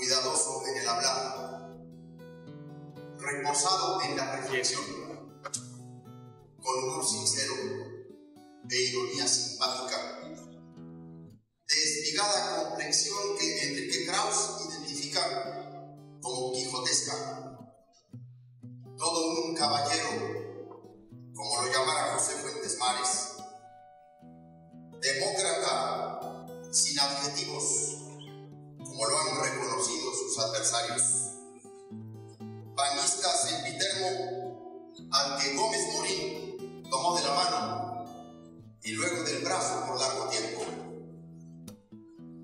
cuidadoso en el hablar, reposado en la reflexión, con humor sincero, de ironía simpática, de espigada complexión que Enrique Krauss identifica como quijotesca, todo un caballero, como lo llamara José Fuentes Mares, demócrata sin adjetivos, como lo han reconocido sus adversarios, panista sempiterno al que Gómez Morín tomó de la mano y luego del brazo por largo tiempo.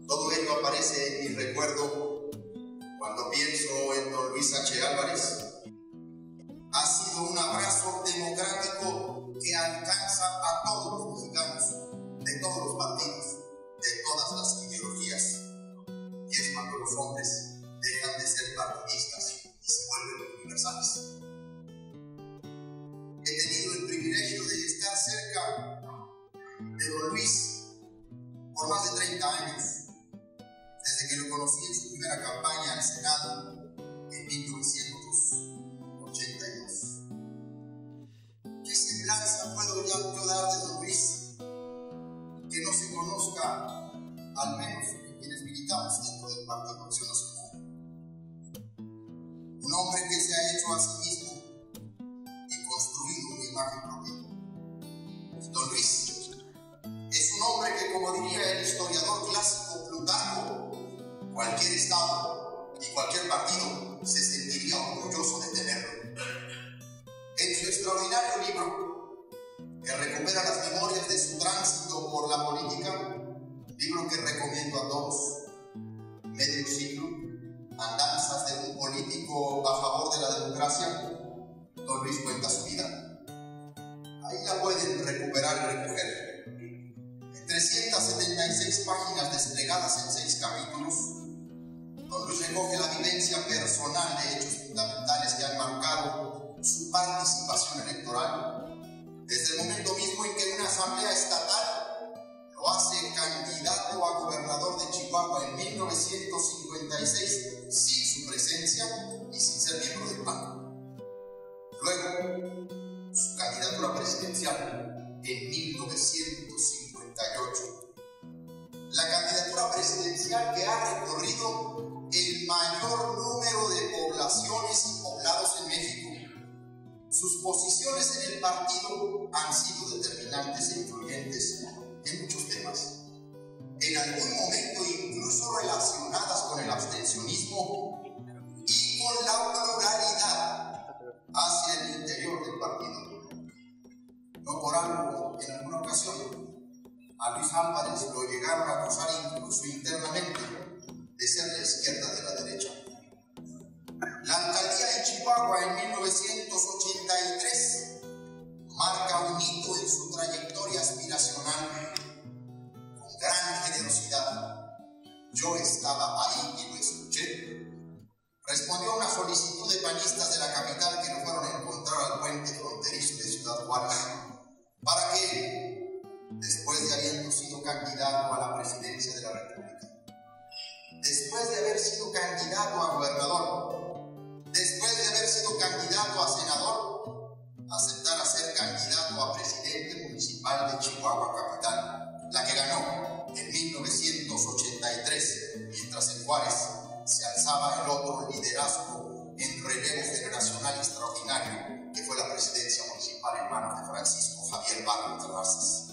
Todo ello aparece en mi recuerdo cuando pienso en don Luis H. Álvarez. Ha sido un abrazo democrático que alcanza a todos los mexicanos, de todos los partidos, de todas las ideologías. Y es cuando los hombres dejan de ser partidistas y se vuelven universales. He tenido el privilegio de estar cerca de don Luis por más de 30 años, desde que lo conocí en su primera campaña al Senado en 1982. ¿Qué semblanza puedo yo dar de don Luis que no se conozca, al menos en quienes militamos dentro del Partido Acción Nacional? Un hombre que se ha hecho a sí mismo y construido una imagen propia. Don Luis es un hombre que, como diría el historiador clásico Plutarco, cualquier estado y cualquier partido se sentiría orgulloso de tenerlo. En su extraordinario libro, que recupera las memorias de su tránsito por la política, libro que recomiendo a todos, Medio siglo, andanzas de un político a favor de la democracia, don Luis cuenta su vida. Ahí la pueden recuperar y recoger. En 376 páginas desplegadas en 6 capítulos, don Luis recoge la vivencia personal de hechos fundamentales que han marcado su participación electoral, desde el momento mismo en que una asamblea estatal lo hace candidato a gobernador de Chihuahua en 1956 sin su presencia y sin ser miembro del PAN. Luego, su candidatura presidencial en 1958. La candidatura presidencial que ha recorrido el mayor número de poblaciones y poblados en México. Sus posiciones en el partido han sido determinantes e influyentes en muchos temas, en algún momento incluso relacionadas con el abstencionismo y con la pluralidad hacia el interior del partido. No por algo, en alguna ocasión, a Luis Álvarez lo llegaron a acusar incluso internamente de ser de la izquierda de la derecha. La alcaldía de Chihuahua en 1983 marca un hito en su trayectoria aspiracional. Con gran generosidad, yo estaba ahí y lo escuché. Respondió a una solicitud de panistas de la capital que lo fueron a encontrar al puente fronterizo de Ciudad Juárez para que, después de habiendo sido candidato a la presidencia de la República, después de haber sido candidato a gobernador, después de haber sido candidato a senador, aceptara ser candidato a presidente municipal de Chihuahua capital, la que ganó en 1983, mientras en Juárez se alzaba el otro liderazgo en relevo generacional extraordinario, que fue la presidencia municipal en manos de Francisco Javier Barros Terrazas.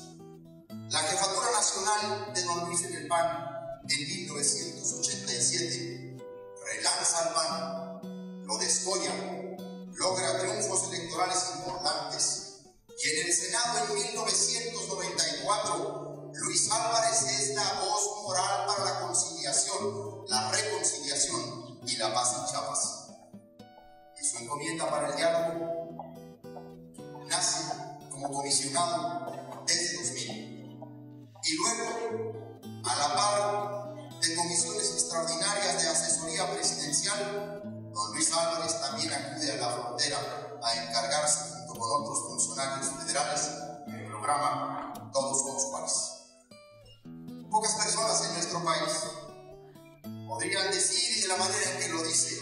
La jefatura nacional de don Luis en el PAN en 1987 relanza al PAN, lo descolla, logra triunfos electorales importantes y en el Senado en 1994 Luis Álvarez es la voz moral para la conciliación, la reconciliación y la paz en Chiapas. Y su encomienda para el diálogo nace como comisionado desde 2000 y luego, a la par de comisiones extraordinarias de asesoría presidencial, don Luis Álvarez también acude a la frontera a encargarse junto con otros funcionarios federales del programa Todos Somos Juárez. Pocas personas en nuestro país Podrían decir, y de la manera en que lo dice,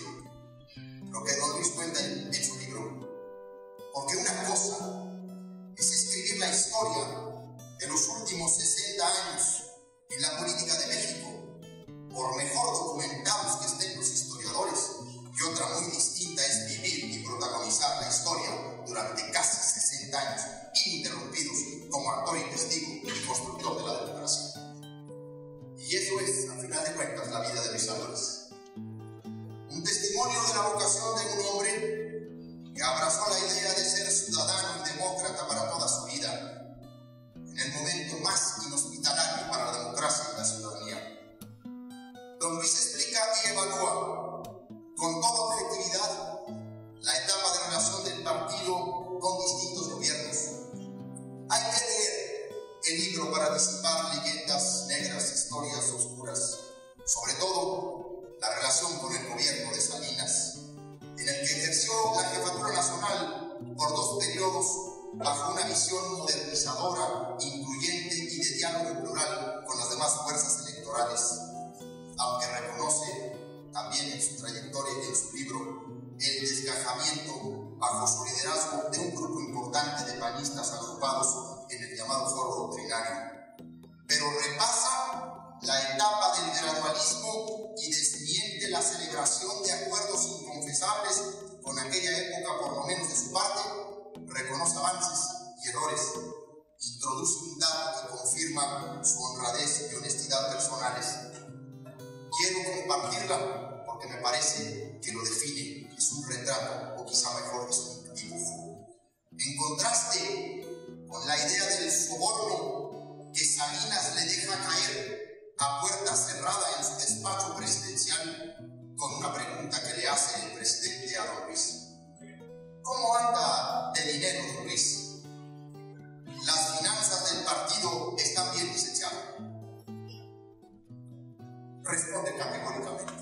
lo que don Luis cuenta en su libro. Porque una cosa es escribir la historia de los últimos 60 años en la política de México, por mejor documentados que estén los historiadores, y otra muy distinta es vivir y protagonizar la historia durante casi 60 años ininterrumpidos como actor y testigo y constructor de la democracia. Y eso es, al final de cuentas, la vida de Luis Álvarez. Un testimonio de la vocación de un hombre que abrazó la idea de ser ciudadano y demócrata para toda su vida, en el momento más inhospitalario para la democracia y la ciudadanía. Don Luis explica y evalúa con toda objetividad la etapa de relación del partido con distintos gobiernos. Hay que leer el libro para disipar leyendas negras, historias oscuras, sobre todo la relación con el gobierno de Salinas, en el que ejerció la jefatura nacional por 2 periodos bajo una visión modernizadora, incluyente y de diálogo plural con las demás fuerzas electorales, aunque reconoce también en su trayectoria y en su libro el desgajamiento bajo su liderazgo de un grupo importante de panistas agrupados en el llamado foro doctrinario. Pero repasa la etapa del gradualismo y desmiente la celebración de acuerdos inconfesables con aquella época, por lo menos de su parte, reconoce avances y errores, introduce un dato que confirma su honradez y honestidad personales. Quiero compartirla porque me parece que lo define, es un retrato, o quizá mejor es un dibujo. En contraste con la idea del soborno que Salinas le deja caer a puerta cerrada en su despacho presidencial, con una pregunta que le hace el presidente a don Luis: ¿cómo anda de dinero, don Luis? ¿Las finanzas del partido están bien, licenciado? Responde categóricamente.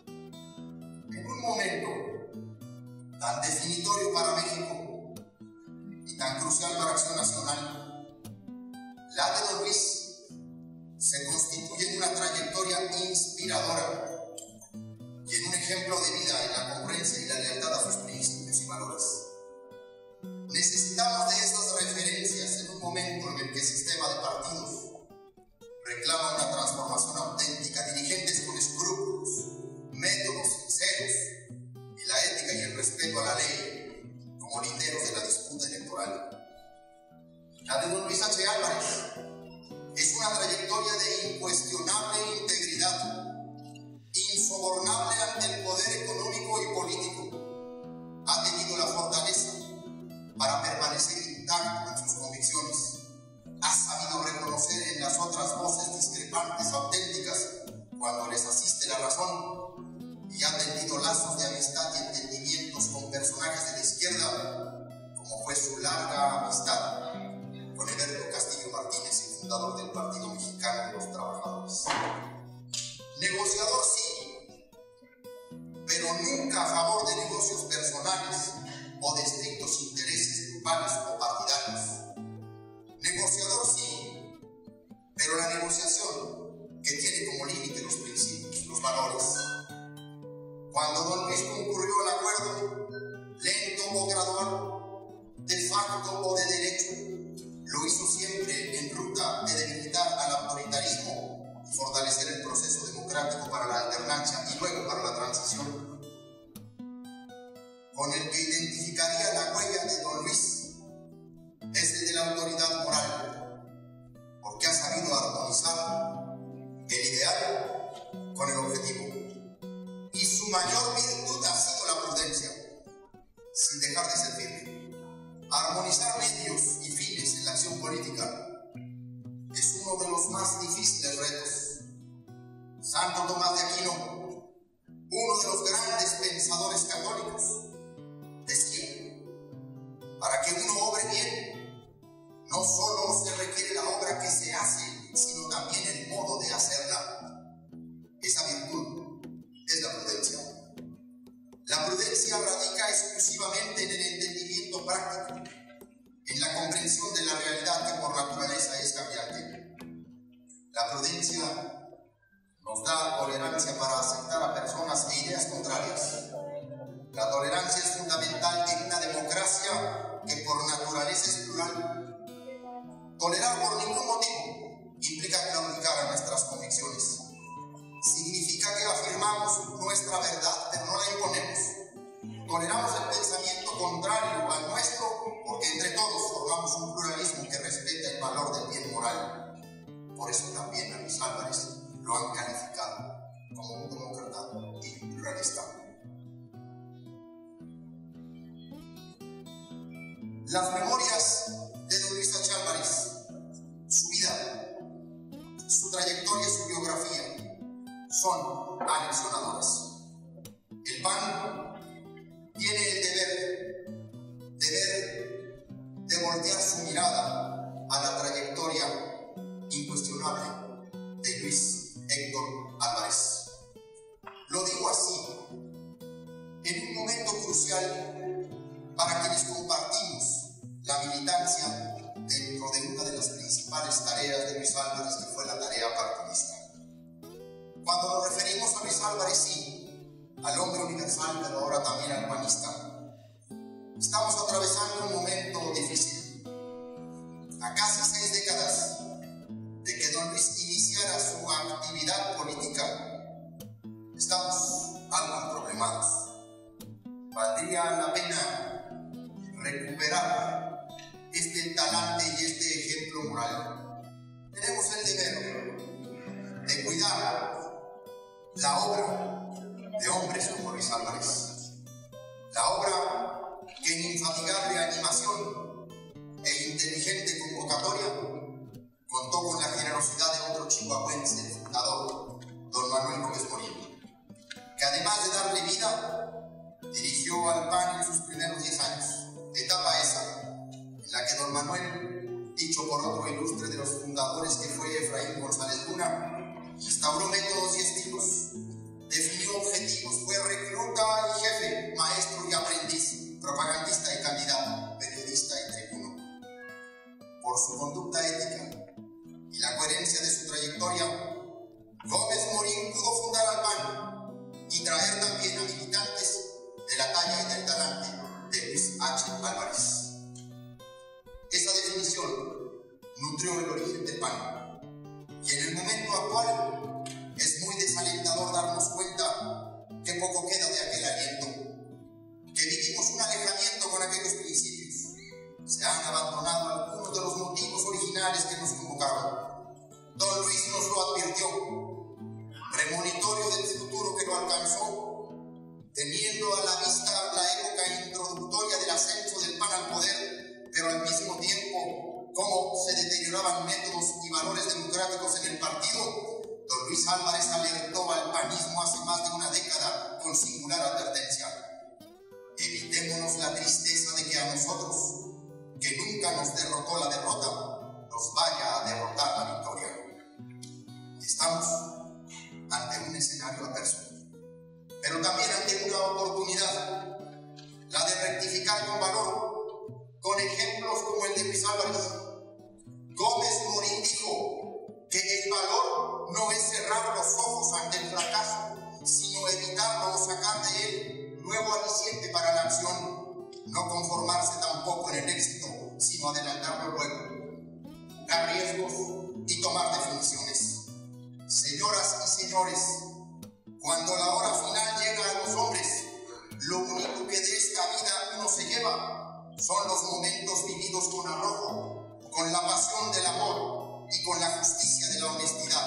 En un momento tan definitorio para México y tan crucial para Acción Nacional, la de don Luis se constituye en una trayectoria inspiradora y en un ejemplo de vida en la congruencia y la lealtad a sus principios y valores. Necesitamos de esas referencias en un momento en el que el sistema de partidos reclama una transformación auténtica, dirigentes con escrúpulos, métodos sinceros y la ética y el respeto a la ley como linderos de la disputa electoral. La de don Luis H. Álvarez es una trayectoria de incuestionable integridad, insobornable ante el poder económico y político. Ha tenido la fortaleza para permanecer intacto en sus convicciones. Ha sabido reconocer en las otras voces discrepantes auténticas cuando les asiste la razón, y ha tendido lazos de amistad y entendimientos con personajes de la izquierda, como fue su larga amistad con Eberto Castillo Martínez, el fundador del Partido Mexicano de los Trabajadores. Negociador sí, pero nunca a favor de negocios personales o de estrictos intereses grupales o partidarios. Negociador sí, pero la negociación que tiene como límite los principios, los valores. Cuando don Luis concurrió al acuerdo, lento o gradual, de facto o de derecho, lo hizo siempre en ruta de debilitar al autoritarismo y fortalecer el proceso democrático para la alternancia y luego para la transición, con el que identificaría la huella de don Luis, es el de la autoridad moral, porque ha sabido armonizar el ideal con el objetivo. Y su mayor virtud ha sido la prudencia, sin dejar de ser firme. Armonizar medios y fines en la acción política es uno de los más difíciles retos. Santo Tomás de Aquino, uno de los grandes pensadores católicos, decía: para que uno obre bien, no solo se requiere la obra que se hace, sino también el modo de hacerla. Esa virtud es la prudencia. La prudencia radica exclusivamente en el entendimiento práctico, en la comprensión de la realidad que por naturaleza es cambiante. La prudencia Nos da tolerancia para aceptar a personas e ideas contrarias. La tolerancia es fundamental en una democracia que por naturaleza es plural. Tolerar por ningún motivo implica claudicar a nuestras convicciones. Significa que afirmamos nuestra verdad, pero no la imponemos. Toleramos el pensamiento contrario al nuestro porque entre todos formamos un pluralismo que respeta el valor del bien moral. Por eso también a Luis Álvarez lo han calificado como un demócrata y un pluralista. Las memorias de don Luis H. Álvarez, su vida, su trayectoria y su biografía son aleccionadoras. El PAN tiene el deber de voltear su mirada a la trayectoria incuestionable de Luis Héctor Álvarez. Lo digo así, en un momento crucial para quienes compartimos la militancia dentro de una de las principales tareas de Luis Álvarez, que fue la tarea partidista. Cuando nos referimos a Luis Álvarez, sí, al hombre universal, pero ahora también al panista, estamos atravesando un momento difícil. A casi 6 décadas de que don Luis iniciara su actividad política, estamos algo problemados. Valdría la pena recuperar este talante y este ejemplo moral. Tenemos el deber de cuidar la obra de hombres como Luis Álvarez, la obra que en infatigable animación e inteligente convocatoria contó con la generosidad de otro chihuahuense, el fundador, don Manuel Gómez Morín, que además de darle vida, dirigió al PAN en sus primeros 10 años, etapa esa en la que don Manuel, dicho por otro ilustre de los fundadores que fue Efraín González Luna, instauró métodos y estilos, definió objetivos, fue recluta y jefe, maestro y aprendiz, propagandista y candidato, periodista y tribuno. Por su conducta ética y la coherencia de su trayectoria, Gómez Morín pudo fundar al PAN y traer también a militantes de la talla y del talante de Luis H. Álvarez. Esa definición nutrió el origen del PAN, y en el momento actual es muy desalentador darnos cuenta que poco queda de aquel aliento, que vivimos un alejamiento con aquellos principios. Se han abandonado algunos de los motivos originales que nos convocaron. Don Luis nos lo advirtió, premonitorio del futuro que lo alcanzó, teniendo a la vista la época introductoria del ascenso del PAN al poder, pero al mismo tiempo cómo se deterioraban métodos y valores democráticos en el partido. Don Luis Álvarez alertó al panismo hace más de una década con singular advertencia: evitémonos la tristeza de que a nosotros, que nunca nos derrotó la derrota, nos vaya a derrotar la victoria. Estamos ante un escenario adverso, pero también ante una oportunidad, la de rectificar con valor, con ejemplos como el de Luis Álvarez. Gómez Morín dijo que el valor no es cerrar los ojos ante el fracaso, sino evitarlo o sacar de él nuevo aliciente para la acción, no conformarse tampoco en el éxito, sino adelantarlo luego, dar riesgos y tomar definiciones. Señoras y señores, cuando la hora final llega a los hombres, lo único que de esta vida uno se lleva son los momentos vividos con arrojo, con la pasión del amor y con la justicia de la honestidad.